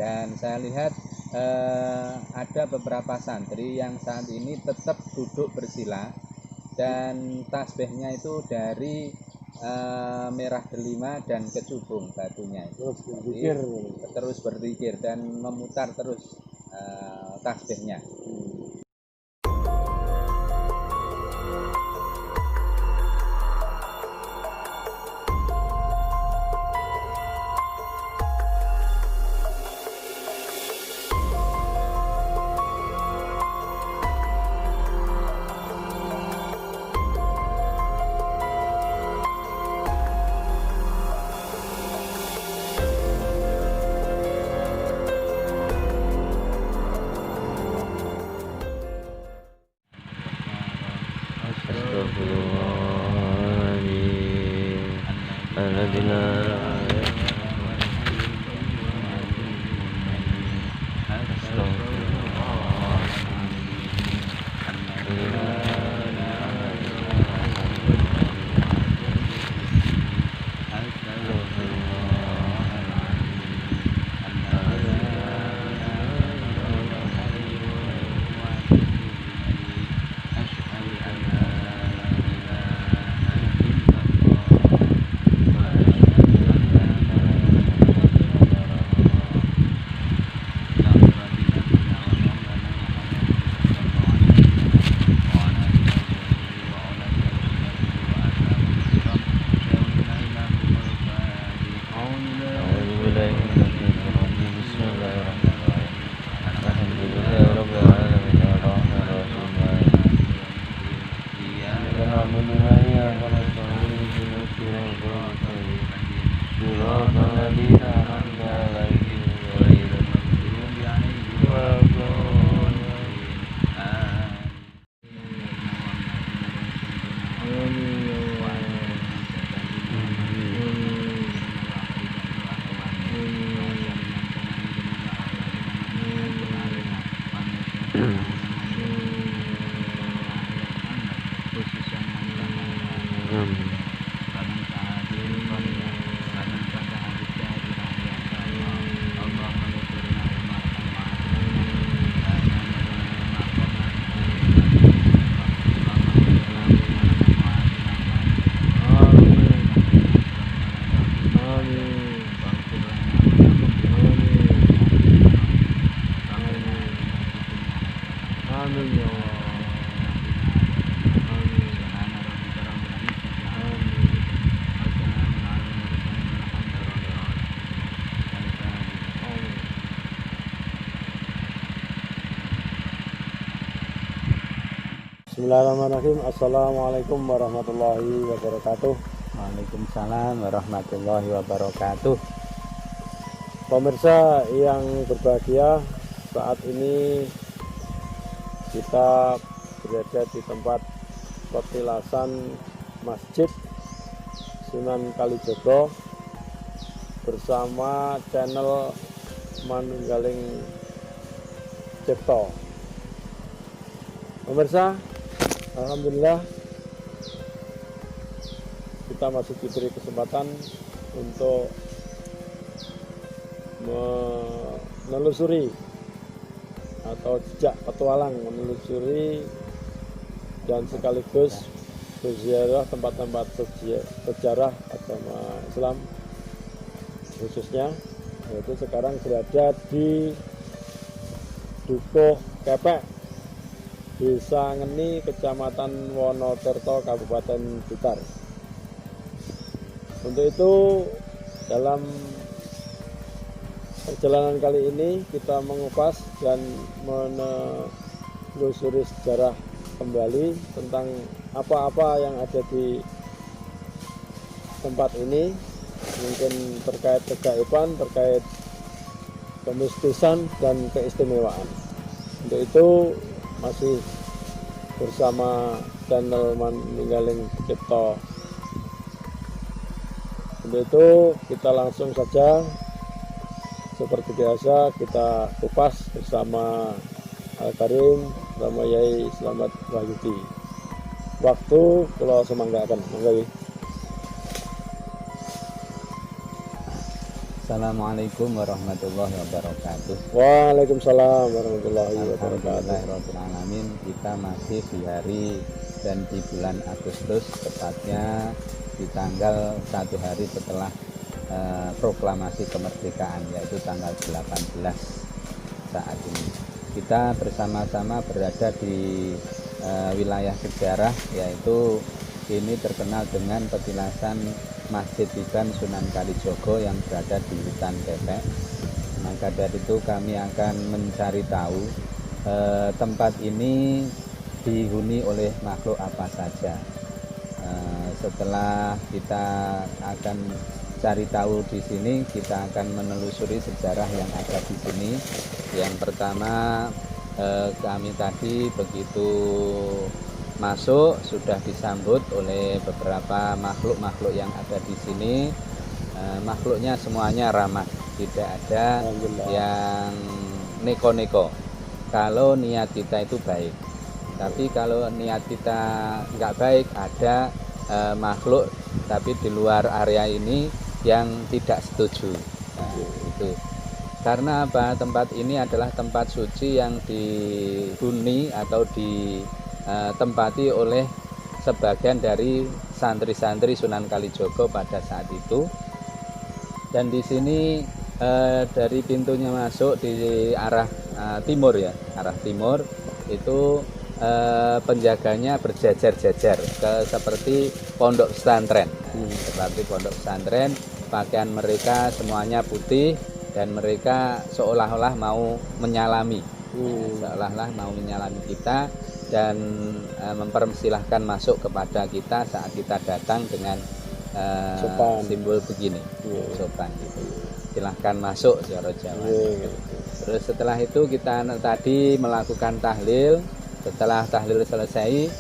Dan saya lihat ada beberapa santri yang saat ini tetap duduk bersila, dan tasbihnya itu dari merah delima dan kecubung batunya itu. Terus berzikir dan memutar terus tasbihnya. Bismillahirrahmanirrahim. Assalamualaikum warahmatullahi wabarakatuh. Waalaikumsalam warahmatullahi wabarakatuh. Pemirsa yang berbahagia, saat ini kita berada di tempat petilasan Masjid Sunan Kalijogo bersama channel Manunggaling Cipto. Pemirsa, alhamdulillah kita masih diberi kesempatan untuk menelusuri atau jejak petualang menelusuri dan sekaligus berziarah tempat-tempat sejarah agama Islam, khususnya yaitu sekarang berada di Dukuh Kepek, Desa Ngeni, Kecamatan Wonotirto, Kabupaten Blitar. Untuk itu, dalam perjalanan kali ini kita mengupas dan menelusuri sejarah kembali tentang apa-apa yang ada di tempat ini, mungkin terkait kegaibaan, terkait kemistisan dan keistimewaan. Untuk itu masih bersama channel Manunggaling Cipto. Untuk itu kita langsung saja seperti biasa kita kupas bersama Al-Karim sama Yai Selamat Wahyudi. Waktu kalau semanggakan, monggo. Assalamualaikum warahmatullahi wabarakatuh. Waalaikumsalam warahmatullahi wabarakatuh. Alhamdulillahirrahmanirrahim. Kita masih di hari dan di bulan Agustus, tepatnya di tanggal 1 hari setelah proklamasi kemerdekaan, yaitu tanggal 18 saat ini. Kita bersama-sama berada di wilayah sejarah, yaitu ini terkenal dengan petilasan Masjid Tiban Sunan Kalijogo yang berada di hutan Kepek. Maka dari itu kami akan mencari tahu tempat ini dihuni oleh makhluk apa saja. Setelah kita akan cari tahu di sini, kita akan menelusuri sejarah yang ada di sini. Yang pertama, kami tadi begitu masuk sudah disambut oleh beberapa makhluk-makhluk yang ada di sini. Makhluknya semuanya ramah, tidak ada yang neko-neko kalau niat kita itu baik. Tapi kalau niat kita nggak baik, ada makhluk tapi di luar area ini yang tidak setuju. Nah, itu karena apa? Tempat ini adalah tempat suci yang dihuni atau ditempati oleh sebagian dari santri-santri Sunan Kalijogo pada saat itu. Dan di sini dari pintunya masuk di arah timur ya, arah timur itu penjaganya berjajar-jajar seperti pondok pesantren. Seperti pondok pesantren, pakaian mereka semuanya putih dan mereka seolah-olah mau menyalami. Seolah-olah mau menyalami kita dan mempersilahkan masuk kepada kita saat kita datang dengan simbol begini, sopan gitu. Silahkan masuk Jawa. Terus setelah itu kita tadi melakukan tahlil. Setelah tahlil selesai,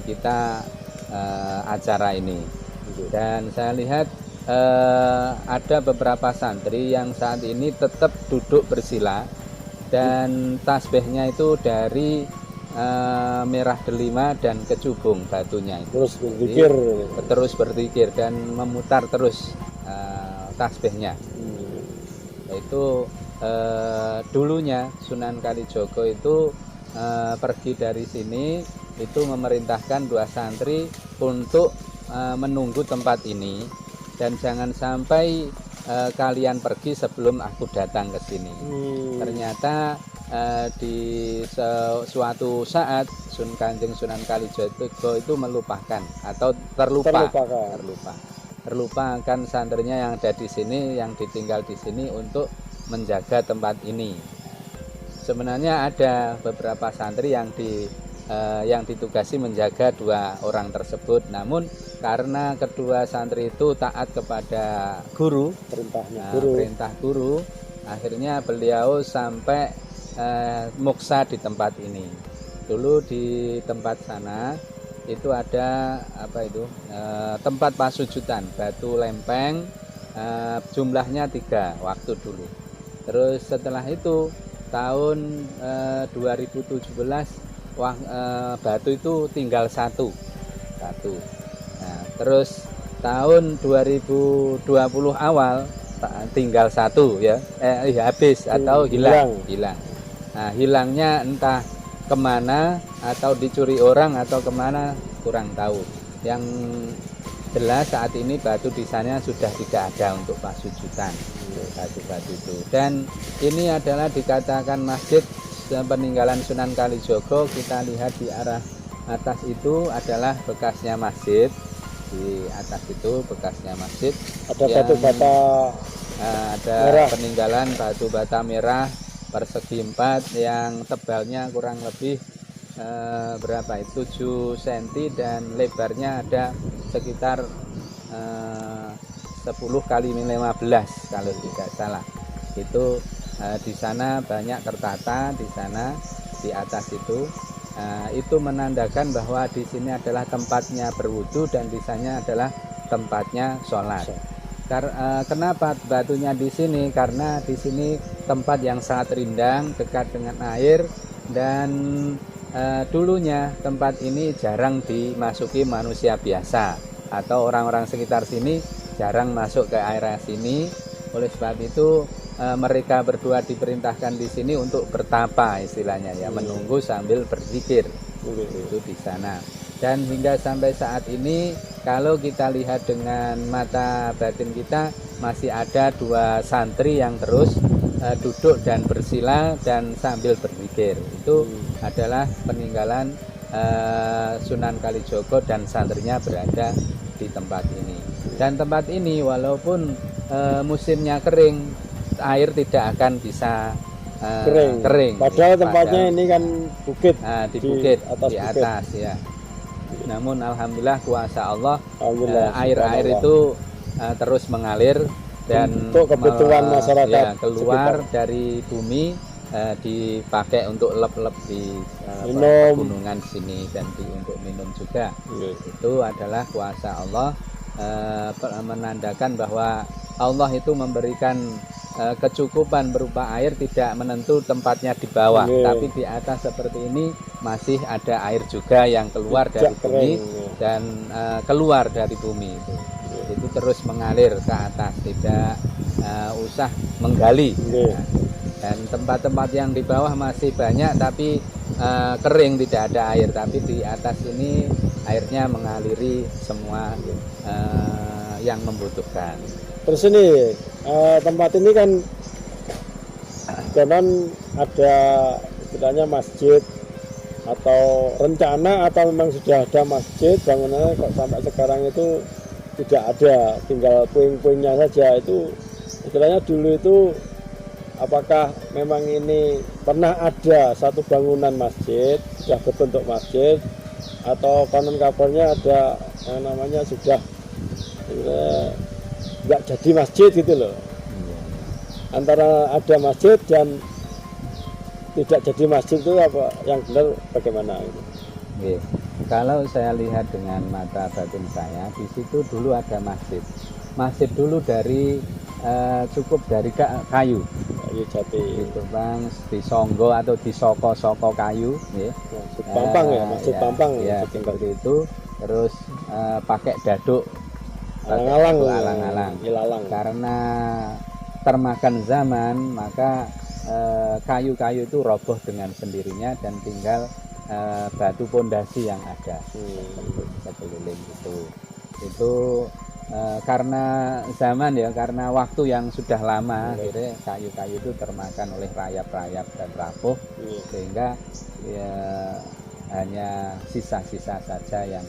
kita acara ini. Dan saya lihat ada beberapa santri yang saat ini tetap duduk bersila dan tasbihnya itu dari merah delima dan kecubung batunya itu. Terus berzikir dan memutar terus tasbihnya. Itu dulunya Sunan Kalijogo itu pergi dari sini itu memerintahkan 2 santri untuk menunggu tempat ini dan jangan sampai kalian pergi sebelum aku datang ke sini. Ternyata di suatu saat Kanjeng Sunan Kalijogo itu melupakan atau terlupa akan santrinya yang ada di sini, yang ditinggal di sini untuk menjaga tempat ini. Sebenarnya ada beberapa santri yang ditugasi menjaga 2 orang tersebut, namun karena kedua santri itu taat kepada guru, perintah guru, akhirnya beliau sampai muksa di tempat ini. Dulu di tempat sana itu ada tempat pasujudan batu lempeng, jumlahnya 3 waktu dulu. Terus setelah itu tahun 2017 batu itu tinggal 1. Nah, terus tahun 2020 awal tinggal 1 ya, habis atau hilang. Nah, hilangnya entah kemana atau dicuri orang atau kemana kurang tahu. Yang jelas saat ini batu di sana sudah tidak ada untuk pasujudan, batu-batu itu. Dan ini adalah dikatakan masjid peninggalan Sunan Kalijogo. Kita lihat di arah atas itu adalah bekasnya masjid. Di atas itu bekasnya masjid. Ada batu bata, ada merah. Peninggalan batu bata merah persegi 4 yang tebalnya kurang lebih 7 cm dan lebarnya ada sekitar 10 kali 15 kalau tidak salah. Itu di sana banyak tertata di sana di atas itu. Itu menandakan bahwa di sini adalah tempatnya berwudu dan di sana adalah tempatnya sholat. Kenapa batunya di sini? Karena di sini tempat yang sangat rindang, dekat dengan air, dan dulunya tempat ini jarang dimasuki manusia biasa atau orang-orang sekitar sini jarang masuk ke area sini. Oleh sebab itu mereka berdua diperintahkan di sini untuk bertapa istilahnya ya, menunggu sambil berzikir itu di sana. Dan hingga sampai saat ini kalau kita lihat dengan mata batin kita masih ada 2 santri yang terus duduk dan bersila dan sambil berzikir. Itu adalah peninggalan Sunan Kalijogo dan santrinya berada di tempat ini. Dan tempat ini walaupun musimnya kering, air tidak akan bisa kering. Padahal tempatnya ini kan bukit, di bukit, di bukit. atas ya. Namun alhamdulillah kuasa Allah, subhanallah. air itu terus mengalir dan untuk kebutuhan masyarakat keluar sekitar. dari bumi, dipakai untuk lep-lep di pegunungan sini dan untuk minum juga. Itu adalah kuasa Allah, menandakan bahwa Allah itu memberikan kecukupan berupa air, tidak menentu tempatnya di bawah, tapi di atas seperti ini masih ada air juga yang keluar dari bumi dan keluar dari bumi itu terus mengalir ke atas, tidak usah menggali. Dan tempat-tempat yang di bawah masih banyak tapi kering, tidak ada air, tapi di atas ini airnya mengaliri semua yang membutuhkan. Terus ini tempat ini kan konon ada istilahnya masjid atau rencana, atau memang sudah ada masjid bangunannya kok sampai sekarang itu tidak ada, tinggal puing-puingnya saja. Itu istilahnya dulu itu apakah memang ini pernah ada satu bangunan masjid sudah berbentuk masjid, atau konon kabarnya ada yang namanya sudah nggak jadi masjid gitu loh. Antara ada masjid dan tidak jadi masjid itu apa yang benar bagaimana itu? Kalau saya lihat dengan mata batin saya, di situ dulu ada masjid. Masjid dulu dari cukup dari kayu jati. Itu Bang, disonggo atau disoko-soko kayu, Masjid Pampang ya, Masjid Pampang. Ya, seperti itu. Terus pakai daduk, alang-alang, karena termakan zaman, maka kayu-kayu itu roboh dengan sendirinya dan tinggal batu pondasi yang ada sekeliling itu karena zaman ya, karena waktu yang sudah lama, akhirnya kayu-kayu itu termakan oleh rayap-rayap dan rapuh, sehingga ya hanya sisa-sisa saja yang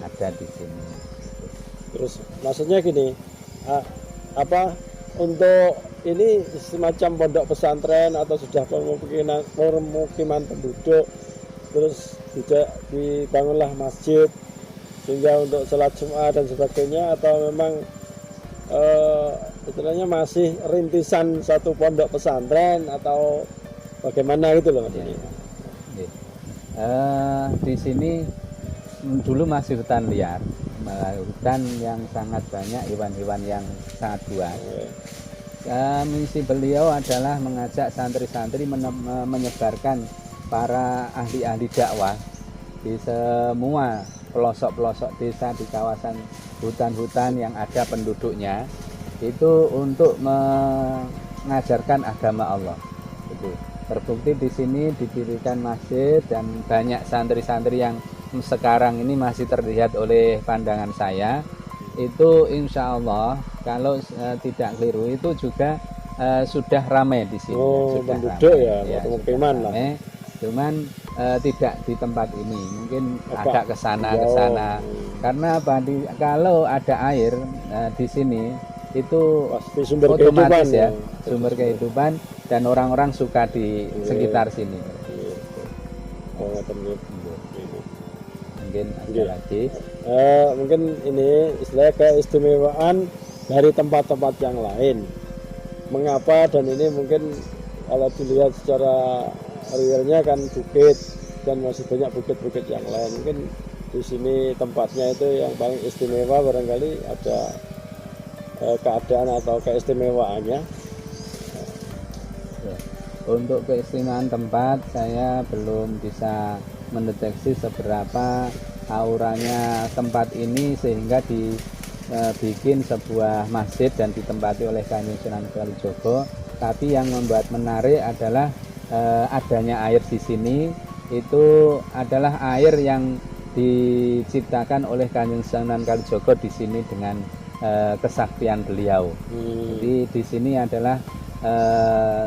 ada di sini. Terus maksudnya gini, apa untuk ini semacam pondok pesantren atau sudah pemukiman penduduk, terus juga dibangunlah masjid sehingga untuk sholat Jumat dan sebagainya, atau memang istilahnya masih rintisan satu pondok pesantren atau bagaimana gitu loh maksudnya? Di sini dulu masih hutan liar, hutan yang sangat banyak hewan-hewan yang sangat buas. Misi beliau adalah mengajak santri-santri menyebarkan para ahli-ahli dakwah di semua pelosok-pelosok desa di kawasan hutan-hutan yang ada penduduknya, itu untuk mengajarkan agama Allah. Itu terbukti di sini didirikan masjid dan banyak santri-santri yang sekarang ini masih terlihat oleh pandangan saya. Itu insya Allah kalau tidak keliru itu juga sudah ramai di sini. Sudah penduduk ramai, ya, pemukiman lah. Cuman tidak di tempat ini, mungkin agak ke sana karena apa, kalau ada air di sini itu pasti sumber otomatis kehidupan, ya, sumber kehidupan, dan orang-orang suka di sekitar sini. Mungkin ada lagi mungkin ini istilahnya keistimewaan dari tempat-tempat yang lain, mengapa, dan ini mungkin kalau dilihat secara realnya kan bukit dan masih banyak bukit-bukit yang lain, mungkin di sini tempatnya itu yang paling istimewa, barangkali ada keadaan atau keistimewaannya. Untuk keistimewaan tempat saya belum bisa mendeteksi seberapa auranya tempat ini sehingga bikin sebuah masjid dan ditempati oleh Kanjeng Sunan Kalijogo. Tapi yang membuat menarik adalah adanya air di sini. Itu adalah air yang diciptakan oleh Kanjeng Sunan Kalijogo di sini dengan kesaktian beliau. Jadi di sini adalah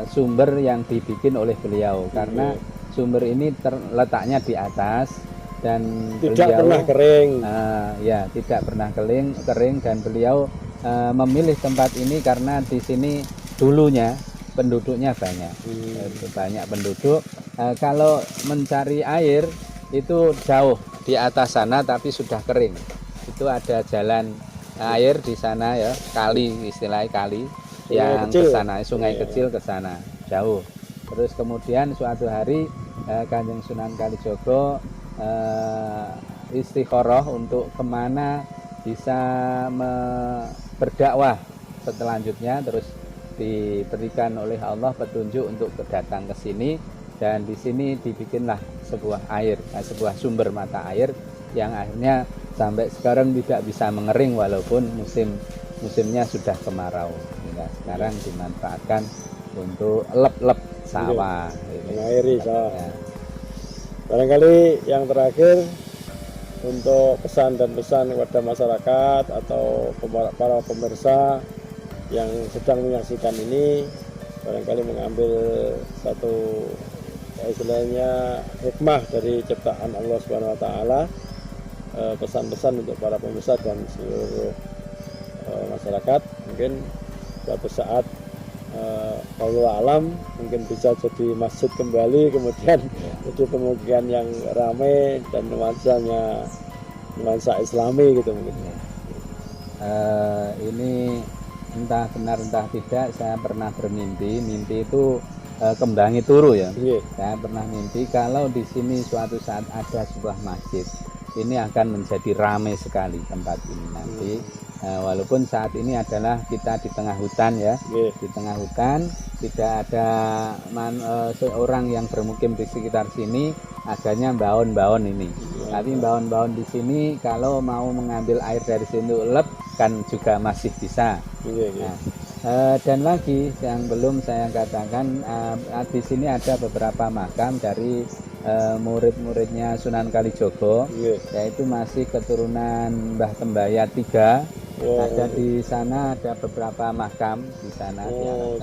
sumber yang dibikin oleh beliau, karena sumber ini letaknya di atas dan tidak beliau pernah kering. Ya, tidak pernah kering dan beliau memilih tempat ini karena di sini dulunya penduduknya banyak, banyak penduduk. Kalau mencari air itu jauh di atas sana, tapi sudah kering. Itu ada jalan air di sana ya, kali, istilahnya kali yang ke sana, sungai kecil ke sana, jauh. Terus kemudian suatu hari Kanjeng Sunan Kalijogo istikharah untuk kemana bisa berdakwah selanjutnya. Terus diberikan oleh Allah petunjuk untuk datang ke sini, dan di sini dibikinlah sebuah air, sebuah sumber mata air yang akhirnya sampai sekarang tidak bisa mengering walaupun musimnya sudah kemarau. Hingga sekarang dimanfaatkan untuk lep-lep sawah, mengairi sawah. Ya. Barangkali yang terakhir untuk pesan dan pesan kepada masyarakat atau para pemirsa yang sedang menyaksikan ini, barangkali mengambil satu istilahnya hikmah dari ciptaan Allah Subhanahu wa taala, pesan-pesan untuk para pemirsa dan seluruh masyarakat. Mungkin suatu saat Allah alam mungkin bisa jadi masjid kembali, kemudian jadi kemungkinan yang ramai dan nuansa Islami gitu mungkin. Ini entah benar entah tidak, saya pernah bermimpi. Mimpi itu kembangi turu ya. Saya pernah mimpi kalau di sini suatu saat ada sebuah masjid. Ini akan menjadi ramai sekali tempat ini nanti. Walaupun saat ini adalah kita di tengah hutan ya, di tengah hutan, tidak ada seorang yang bermukim di sekitar sini, adanya baon-baon ini. Tapi baon-baon di sini kalau mau mengambil air dari sini lep kan juga masih bisa. Nah, dan lagi yang belum saya katakan, di sini ada beberapa makam dari murid-muridnya Sunan Kalijogo, yaitu masih keturunan Mbah Tembaya III. Ada di sana, ada beberapa makam di sana.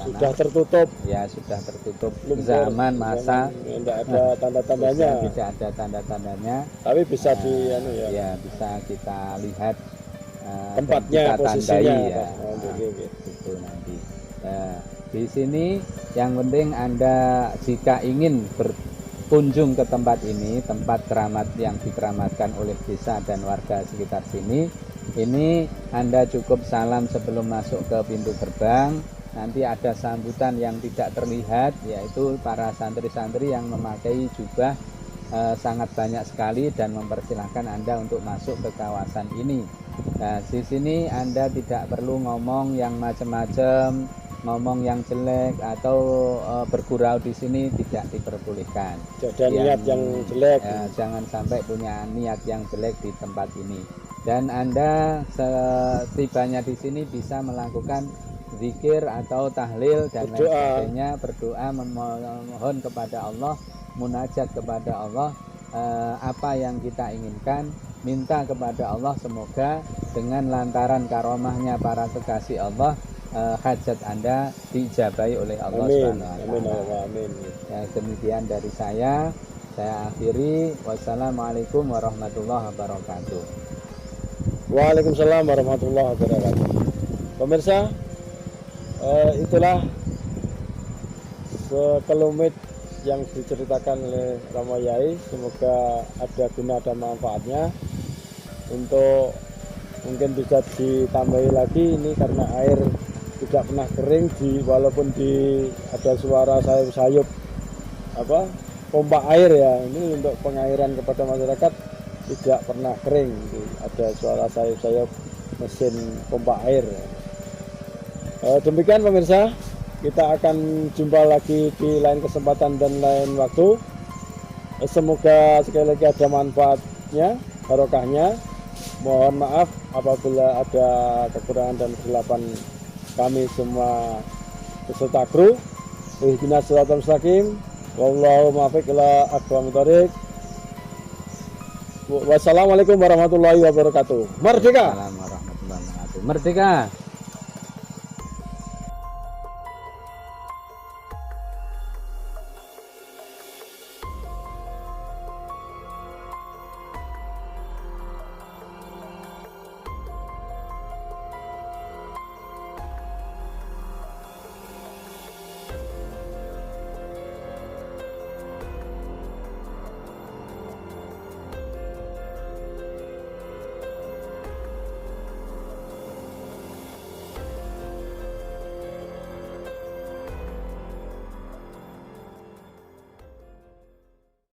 Sudah tertutup. Ya, sudah tertutup zaman masa. Tidak ada tanda-tandanya. Tidak ada tanda-tandanya. Tapi bisa ya bisa kita lihat tempatnya, kita posisinya. Tandai, ya. Itu nanti. Di sini yang penting Anda jika ingin berkunjung ke tempat ini, tempat keramat yang dikeramatkan oleh desa dan warga sekitar sini, ini Anda cukup salam sebelum masuk ke pintu gerbang. Nanti ada sambutan yang tidak terlihat, yaitu para santri-santri yang memakai jubah sangat banyak sekali dan mempersilahkan Anda untuk masuk ke kawasan ini. Nah, di sini Anda tidak perlu ngomong yang macam-macam, ngomong yang jelek atau bergurau di sini tidak diperbolehkan. Ada niat yang jelek. Jangan sampai punya niat yang jelek di tempat ini. Dan Anda setibanya di sini bisa melakukan zikir atau tahlil dan lain sebagainya, berdoa memohon kepada Allah, munajat kepada Allah, apa yang kita inginkan, minta kepada Allah semoga dengan lantaran karomahnya para kekasih Allah, hajat Anda diijabahi oleh Allah Subhanahu wa taala. Amin. Ya, demikian dari saya akhiri. Wassalamualaikum warahmatullahi wabarakatuh. Waalaikumsalam warahmatullahi wabarakatuh. Pemirsa, itulah sekelumit yang diceritakan oleh Rama Yai. Semoga ada guna dan manfaatnya. Untuk mungkin bisa ditambahi lagi ini karena air tidak pernah kering, walaupun ada suara sayup-sayup pompa air ya, ini untuk pengairan kepada masyarakat tidak pernah kering. Ada suara sayup-sayup mesin pompa air. Demikian pemirsa, kita akan jumpa lagi di lain kesempatan dan lain waktu. Semoga sekali lagi ada manfaatnya, barokahnya. Mohon maaf apabila ada kekurangan dan kesilapan kami semua peserta kru. Ihdinas shiratal mustaqim. Wallahu muwaffiq ila aqwamit thoriq. Wassalamualaikum warahmatullahi wabarakatuh. Merdeka. Assalamualaikum warahmatullahi wabarakatuh. Merdeka.